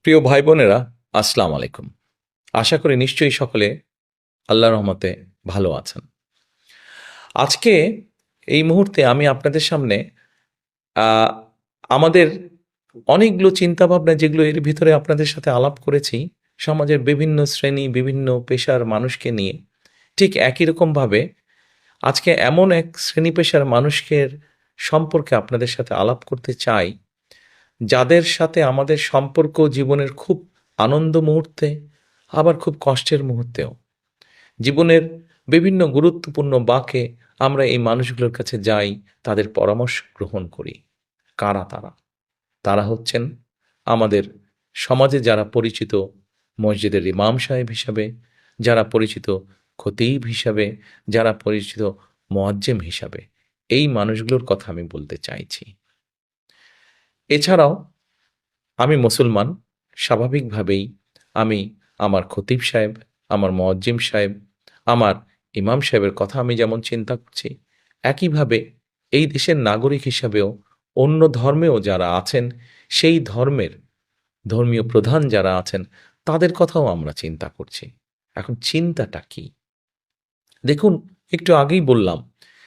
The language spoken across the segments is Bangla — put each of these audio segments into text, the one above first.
প্রিয় ভাই বোনেরা, আসসালামু আলাইকুম। আশা করি নিশ্চয়ই সকলে আল্লাহর রহমতে ভালো আছেন। আজকে এই মুহূর্তে আমি আপনাদের সামনে আ আমাদের অনেকগুলো চিন্তাভাবনা যেগুলো এর ভিতরে আপনাদের সাথে আলাপ করেছি, সমাজের বিভিন্ন শ্রেণী, বিভিন্ন পেশার মানুষকে নিয়ে। ঠিক একই রকমভাবে আজকে এমন এক শ্রেণী পেশার মানুষকের সম্পর্কে আপনাদের সাথে আলাপ করতে চাই, যাদের সাথে আমাদের সম্পর্ক জীবনের খুব আনন্দ মুহূর্তে, আবার খুব কষ্টের মুহূর্তেও। জীবনের বিভিন্ন গুরুত্বপূর্ণ বাঁকে আমরা এই মানুষগুলোর কাছে যাই, তাদের পরামর্শ গ্রহণ করি। কারা তারা? তারা হচ্ছেন আমাদের সমাজে যারা পরিচিত মসজিদের ইমাম সাহেব হিসাবে, যারা পরিচিত খতিব হিসাবে, যারা পরিচিত মুয়াজ্জিম হিসাবে। এই মানুষগুলোর কথা আমি বলতে চাইছি। এছাড়াও আমি মুসলমান, স্বাভাবিকভাবেই আমি আমার খতিব সাহেব, আমার মুয়াজ্জিম সাহেব, আমার ইমাম সাহেবের কথা আমি যেমন চিন্তা করছি, একইভাবে এই দেশের নাগরিক হিসাবেও অন্য ধর্মেও যারা আছেন, সেই ধর্মের ধর্মীয় প্রধান যারা আছেন, তাদের কথাও আমরা চিন্তা করছি। এখন চিন্তাটা কি? দেখুন, একটু আগেই বললাম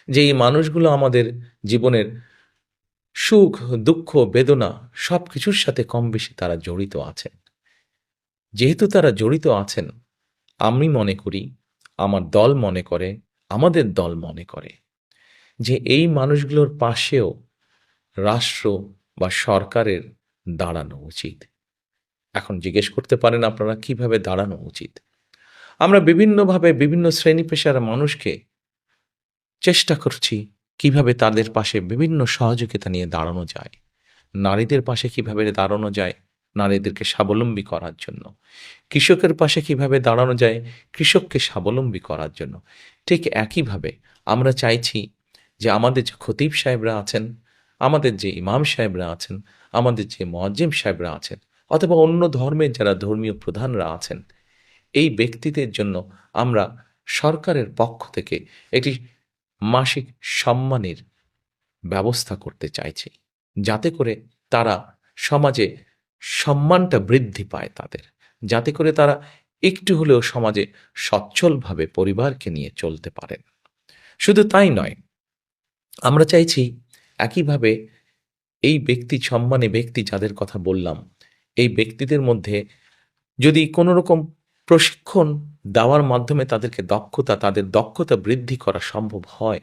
যে এই মানুষগুলো আমাদের জীবনের সুখ, দুঃখ, বেদনা সবকিছুর সাথে কমবেশি তারা জড়িত আছেন। যেহেতু তারা জড়িত আছেন, আমি মনে করি, আমার দল মনে করে, আমাদের দল মনে করে যে এই মানুষগুলোর পাশেও রাষ্ট্র বা সরকারের দাঁড়ানো উচিত। এখন জিজ্ঞেস করতে পারেন আপনারা কিভাবে দাঁড়ানো উচিত? আমরা বিভিন্নভাবে বিভিন্ন শ্রেণী পেশার মানুষকে চেষ্টা করছি কিভাবে তাদের পাশে বিভিন্ন সহযোগিতা নিয়ে দাঁড়ানো যায়। নারীদের পাশে কিভাবে দাঁড়ানো যায় নারীদেরকে স্বাবলম্বী করার জন্য। কৃষকের পাশে কিভাবে দাঁড়ানো যায় কৃষককে স্বাবলম্বী করার জন্য। ঠিক একইভাবে আমরা চাইছি যে আমাদের যে খতিব সাহেবরা আছেন, আমাদের যে ইমাম সাহেবরা আছেন, আমাদের যে মুয়াজ্জিম সাহেবরা আছেন, অথবা অন্য ধর্মের যারা ধর্মীয় প্রধানরা আছেন, এই ব্যক্তিদের জন্য আমরা সরকারের পক্ষ থেকে একটি মাসিক সম্মানের ব্যবস্থা করতে চাইছি, যাতে করে তারা সমাজে সম্মানটা বৃদ্ধি পায় তাদের, যাতে করে তারা একটু হলেও সমাজে সচ্ছলভাবে পরিবারকে নিয়ে চলতে পারেন। শুধু তাই নয়, আমরা চাইছি একইভাবে এই ব্যক্তি সম্মানী ব্যক্তি যাদের কথা বললাম, এই ব্যক্তিদের মধ্যে যদি কোনো রকম প্রশিক্ষণ দেওয়ার মাধ্যমে তাদের দক্ষতা বৃদ্ধি করা সম্ভব হয়,